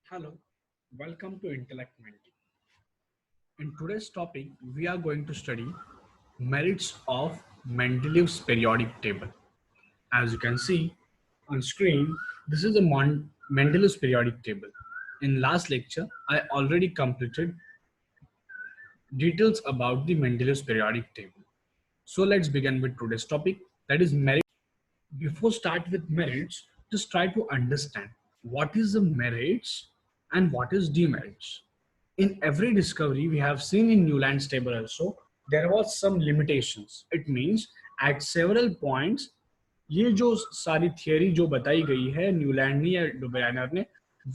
Hello, welcome to Intellect Menti. In today's topic, we are going to study merits of Mendeleev's periodic table. As you can see on screen, this is a Mendeleev's periodic table. In last lecture, I already completed details about the Mendeleev's periodic table. So let's begin with today's topic, that is merit. Before start with merits, just try to understand what is the merits and what is demerits. In every discovery we have seen in Newland's table also, there was some limitations. It means at several points ये जो सारी theory जो बताई गई है Newland ने या डुबेराइनर ने,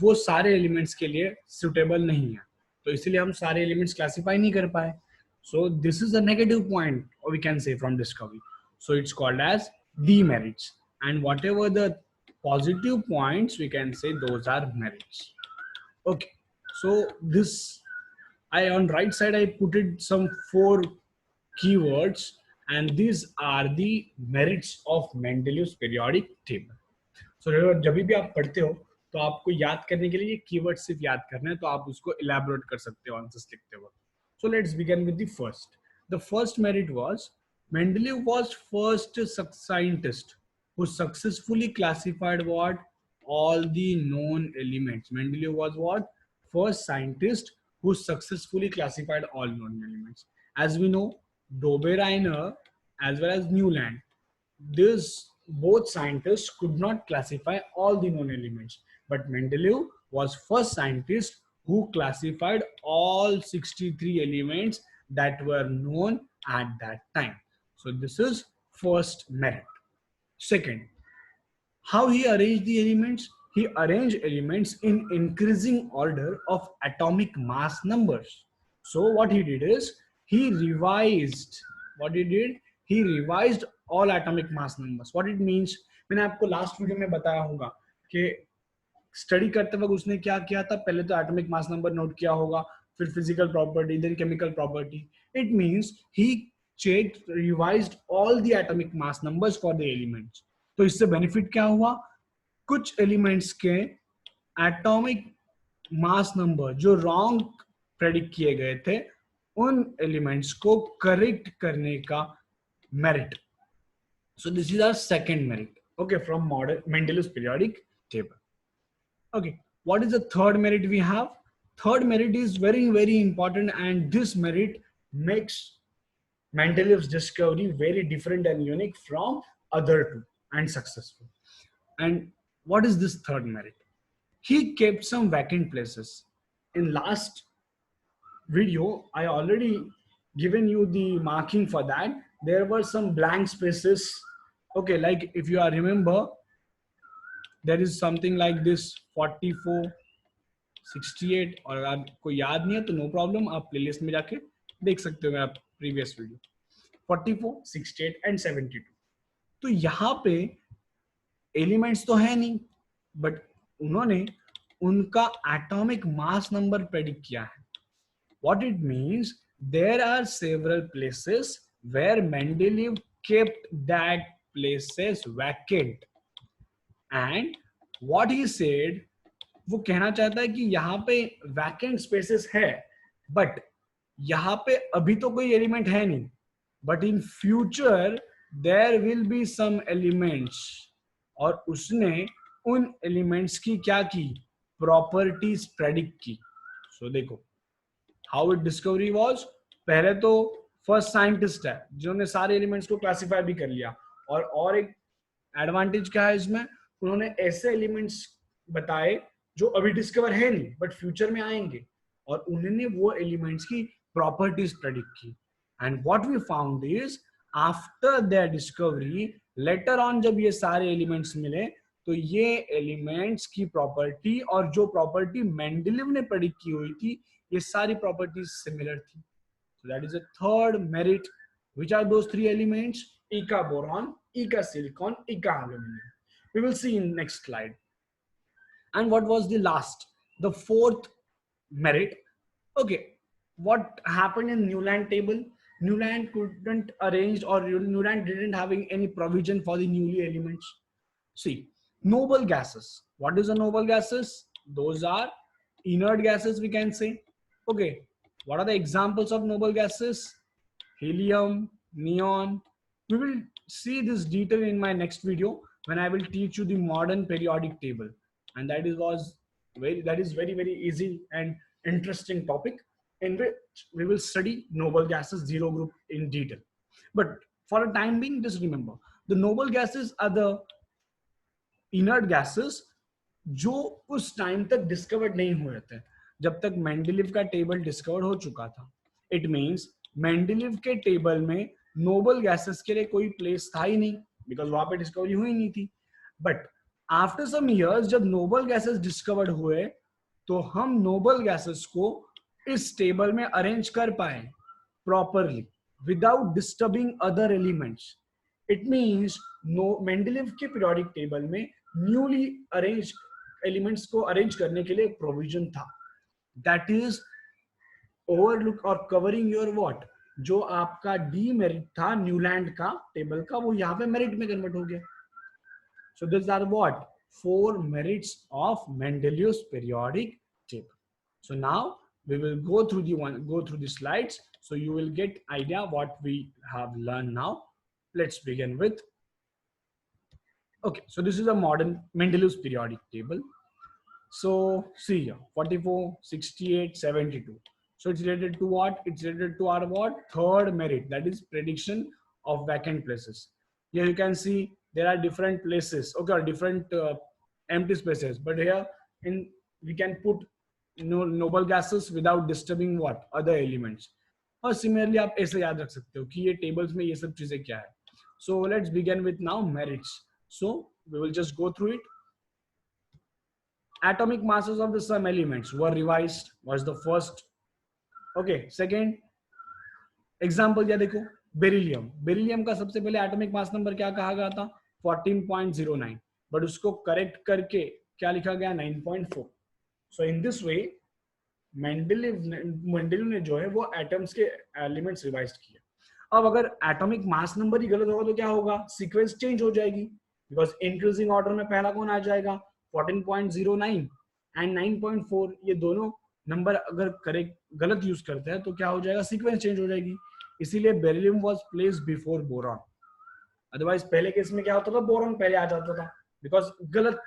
वो सारे एलिमेंट्स के लिए सुटेबल नहीं है, तो इसलिए हम सारे एलिमेंट्स क्लासिफाई नहीं कर पाए. So this is a negative point, or we can say, from discovery. So it's called as demerits, and whatever the positive points, we can say those are merits. Okay, so this, I on right side I put it some 4 keywords, and these are the merits of Mendeleev's periodic table. So जब भी आप पढ़ते हो तो आपको याद करने के लिए ये कीवर्ड सिर्फ याद करना है, तो आप उसको elaborate कर सकते हो आंसर्स लिखते वक्त. So let's begin with the first. The first merit was Mendeleev was first scientist who successfully classified what? All the known elements. Mendeleev was what? First scientist who successfully classified all known elements. As we know, Dobereiner as well as Newland, this both scientists could not classify all the known elements, but Mendeleev was first scientist who classified all 63 elements that were known at that time. So this is first merit. Second, how he arranged the elements? He arranged elements in increasing order of atomic mass numbers. So what he did is he revised. What he did? He revised all atomic mass numbers. What it means? मैंने आपको last video में बताया होगा कि study करते वक्त उसने क्या किया था. पहले तो एटॉमिक मास नंबर नोट किया होगा, फिर physical property, then chemical property. It means he checked, revised all the atomic mass numbers for the elements. तो इससे बेनिफिट क्या हुआ? कुछ एलिमेंट्स के एटॉमिक मास नंबर जो रॉन्ग प्रेडिक्ट किए गए थे, उन एलिमेंट्स को करेक्ट करने का merit. So this is our second merit, okay, from model Mendeleev's periodic table. Okay, what is the third merit we have? Third merit is very, very important, and this merit makes Mendeleev's discovery very different and unique from other two and successful. And what is this third merit? He kept some vacant places. In last video, I already given you the marking for that. There were some blank spaces. Okay, like if you are remember, there is something like this 44, 68, और आपको याद नहीं है तो no problem, आप playlist में जाके देख सकते हो मेरा प्रीवियस वीडियो. 44, 68 एंड 72. तो यहाँ पे एलिमेंट्स तो है नहीं, बट उन्होंने उनका एटॉमिक मास नंबर प्रेडिक्ट किया है. What it means, there are several places where Mendeleev kept that places vacant, and what he said, वो कहना चाहता है कि यहाँ पे वैकेंट स्पेसेस है, बट यहाँ पे अभी तो कोई एलिमेंट है नहीं, but in future there will be some elements. और उसने उन एलिमेंट्स की क्या की? प्रॉपर्टीज प्रेडिक्ट की. सो देखो हाउ इट डिस्कवरी वाज. पहले तो फर्स्ट साइंटिस्ट है जिन्होंने सारे एलिमेंट्स को क्लासिफाई भी कर लिया, और एक एडवांटेज क्या है इसमें, उन्होंने ऐसे एलिमेंट्स बताए जो अभी डिस्कवर है नहीं बट फ्यूचर में आएंगे, और उन्होंने वो एलिमेंट्स की प्रॉपर्टीज प्रेडिक्ट की. And what we found is after their discovery, later on जब ये सारे एलिमेंट्स मिले, तो ये एलिमेंट्स की प्रॉपर्टी और जो प्रॉपर्टी मेंडेलीव ने प्रेडिक्ट की हुई थी, ये सारी प्रॉपर्टीज सिमिलर थी. So that is a third merit. Which are those 3 elements? Eka boron, Eka silicon, Eka aluminum. We will see in next slide. And what was the last? The fourth merit. Okay, what happened in Newland table? Newland couldn't arrange, or Newland didn't having any provision for the newly elements. See, noble gases. What is the noble gases? Those are inert gases, we can say. Okay, what are the examples of noble gases? Helium, neon. We will see this detail in my next video when I will teach you the modern periodic table, and that is very easy and interesting topic in which we will study noble gases zero group in detail. But for a time being, just remember the noble gases are the inert gases जो उस time तक discovered नहीं हुए थे जब तक Mendeleev का table discovered हो चुका था. इट मींस मेंडलीव के टेबल में नोबल गैसेस के लिए कोई प्लेस था ही नहीं बिकॉज वहां पे डिस्कवरी हुई नहीं थी. बट आफ्टर सम इयर्स जब नोबल गैसेस डिस्कवर्ड हुए तो हम नोबल गैसेस को इस टेबल में अरेंज कर पाए properly without disturbing other elements. It means Mendeleev के पीरियोडिक टेबल में न्यूली अरेंज एलिमेंट्स को अरेंज करने के लिए एक प्रोविजन था. दैट इज ओवरलुक और कवरिंग योर व्हाट, जो आपका डी मेरिट था न्यूलैंड का टेबल का, वो यहाँ पे मेरिट में कन्वर्ट हो गया. So this are what 4 merits of Mendeleev's periodic table. So now we will go through the slides so you will get idea what we have learned now. Let's begin with. Okay, so this is a modern Mendeleev's periodic table. So see here 44, 68, 72. So it's related to what? It's related to our what? Third merit, that is prediction of vacant places. Here you can see there are different places, okay, or different empty spaces, but here we can put noble gases without disturbing what? Other elements. और similarly आप ऐसे याद रख सकते हो कि ये tables में ये सब चीजें क्या है. So let's begin with now merits. So we will just go through it. Atomic masses of the some elements were revised was the first. Okay, second example क्या देखो, बेरिलियम. बेरिलियम का सबसे पहले एटॉमिक मास नंबर क्या कहा गया था? 14.09, but उसको करेक्ट करके क्या लिखा गया? 9.4. सो इन दिस वे मेंडलीव ने जो है वो एटम्स के एलिमेंट्स रिवाइज किए. अब अगर एटॉमिक मास नंबर ही गलत होगा तो क्या होगा? सीक्वेंस चेंज हो जाएगी बिकॉज इंक्रीजिंग ऑर्डर में पहला कौन आ जाएगा? 14.09 एंड 9.4. ये दोनों नंबर अगर करेक्ट गलत यूज करते हैं तो क्या हो जाएगा? सीक्वेंस चेंज हो जाएगी. इसीलिए beryllium was placed before boron. Otherwise पहले केस में क्या होता था? बोरॉन पहले आ जाता था बिकॉज गलत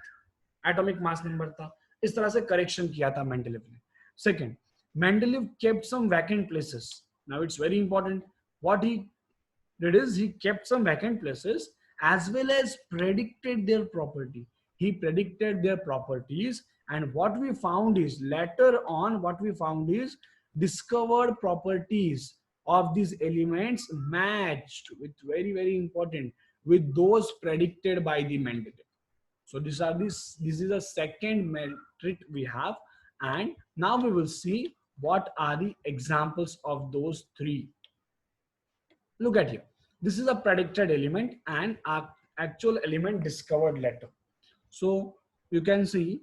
एटॉमिक मास नंबर था. इस तरह से करेक्शन किया था मेंडलीव ने. Second, Mendeleev kept some vacant places. Now it's very important. What he did is he kept some vacant places as well as predicted their property. He predicted their properties, and what we found is later on discovered properties of these elements matched with very important with those predicted by the Mendeleev. So this is a second merit we have, and now we will see what are the examples of those three. Look at here. This is a predicted element and actual element discovered later. So you can see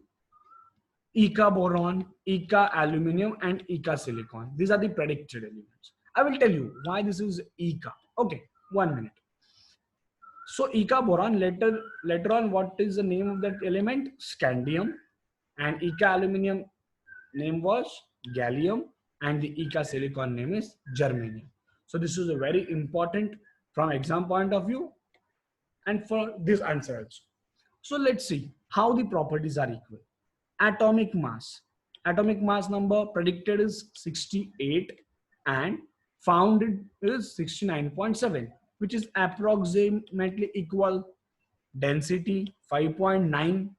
Eka boron, Eka aluminum, and Eka silicon. These are the predicted elements. I will tell you why this is Eka. Okay, 1 minute. So Eka boron, later on, what is the name of that element? Scandium. And Eka aluminum name was gallium, and the Eka silicon name is germanium. So this is a very important from exam point of view and for this answer also. So let's see how the properties are equal. Atomic mass number predicted is 68 and found is 69.7, which is approximately equal. Density 5.9.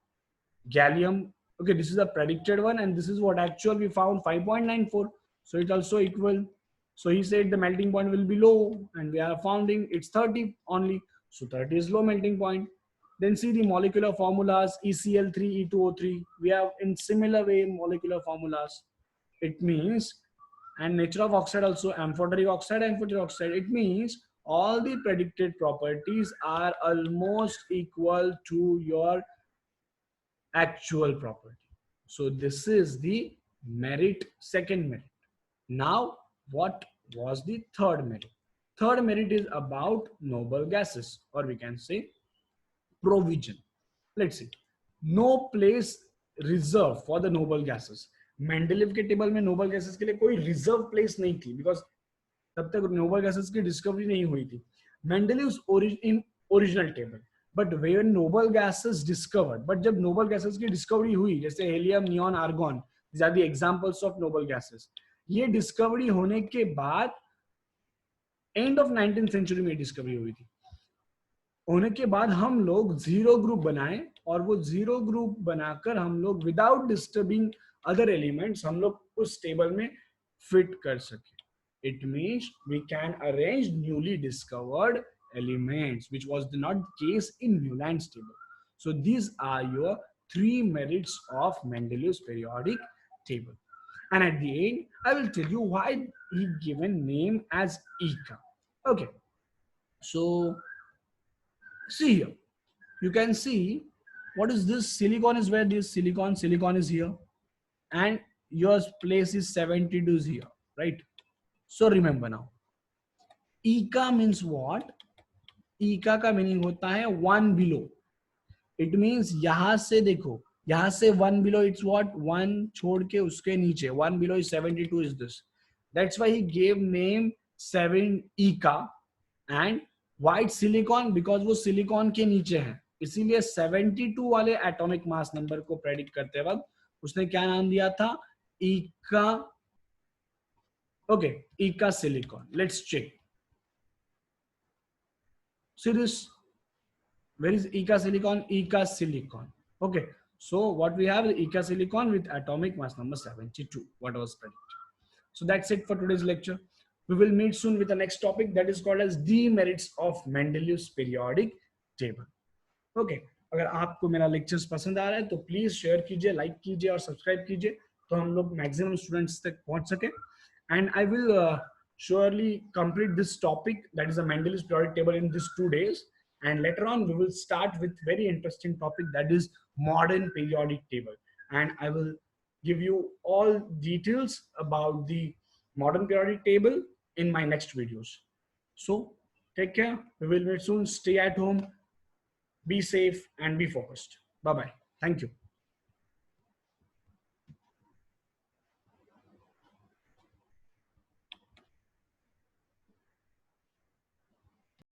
Gallium, okay, this is a predicted one, and this is what actual we found, 5.94. So it's also equal. So he said the melting point will be low, and we are finding it's 30 only. So 30 is low melting point. Then see the molecular formulas, ECl3, E2O3. We have in similar way molecular formulas. It means, and nature of oxide also, amphoteric oxide, amphoteric oxide. It means all the predicted properties are almost equal to your actual property. So this is the merit, second merit. Now, what was the third merit? Third merit is about noble gases, or we can say provision. Let's see. No place reserved for the noble gases. Mendeleev के table में noble gases के लिए कोई reserve place नहीं थी, because तब तक Nobel gases की डिस्कवरी नहीं हुई थी. Mendeleev's in original table, but when noble gases discovered, but जब नोबल गैसेस की डिस्कवरी हुई, जैसे helium, neon, argon, these are the examples of noble gases, ये डिस्कवरी होने के बाद एंड ऑफ 19th सेंचुरी में डिस्कवरी हुई थी. होने के बाद हम लोग जीरो ग्रुप बनाए, और वो जीरो ग्रुप बनाकर हम लोग विदाउट डिस्टर्बिंग अदर एलिमेंट्स हम लोग उस टेबल में फिट कर सके. It means we can arrange newly discovered elements, which was not the case in Newland's table. So these are your three merits of Mendeleev's periodic table. And at the end, I will tell you why he given name as Ika. Okay, so see here. You can see what is this. Silicon is where this silicon is here, and your place is 72 is here, right? So remember now, Ika means what? Ika का meaning होता है one below. It means यहां से देखो, यहां से one below it's what, one छोड़ के उसके नीचे one below is 72 is this. That's why he gave name 7 Ika and white silicon, because वो सिलिकॉन के नीचे है, इसीलिए 72 वाले एटॉमिक मास नंबर को प्रेडिक्ट करते वक्त उसने क्या नाम दिया था? Ika. Okay, Ika silicon. Let's check. See this. Where is Ika silicon? Ika silicon. Okay. So what we have is Ika silicon with atomic mass number 72. What was predicted. So that's it for today's lecture. We will meet soon with the next topic that is called as demerits of Mendeleev's periodic table. Okay. अगर आपको मेरा lectures पसंद आ रहा है तो please share कीजिए, like कीजिए और सब्सक्राइब कीजिए, तो हम लोग मैक्सिमम स्टूडेंट्स तक पहुंच सके. And I will surely complete this topic, that is a Mendeleev's periodic table, in these 2 days. And later on, we will start with very interesting topic, that is modern periodic table. And I will give you all details about the modern periodic table in my next videos. So take care. We will meet soon. Stay at home. Be safe and be focused. Bye-bye. Thank you.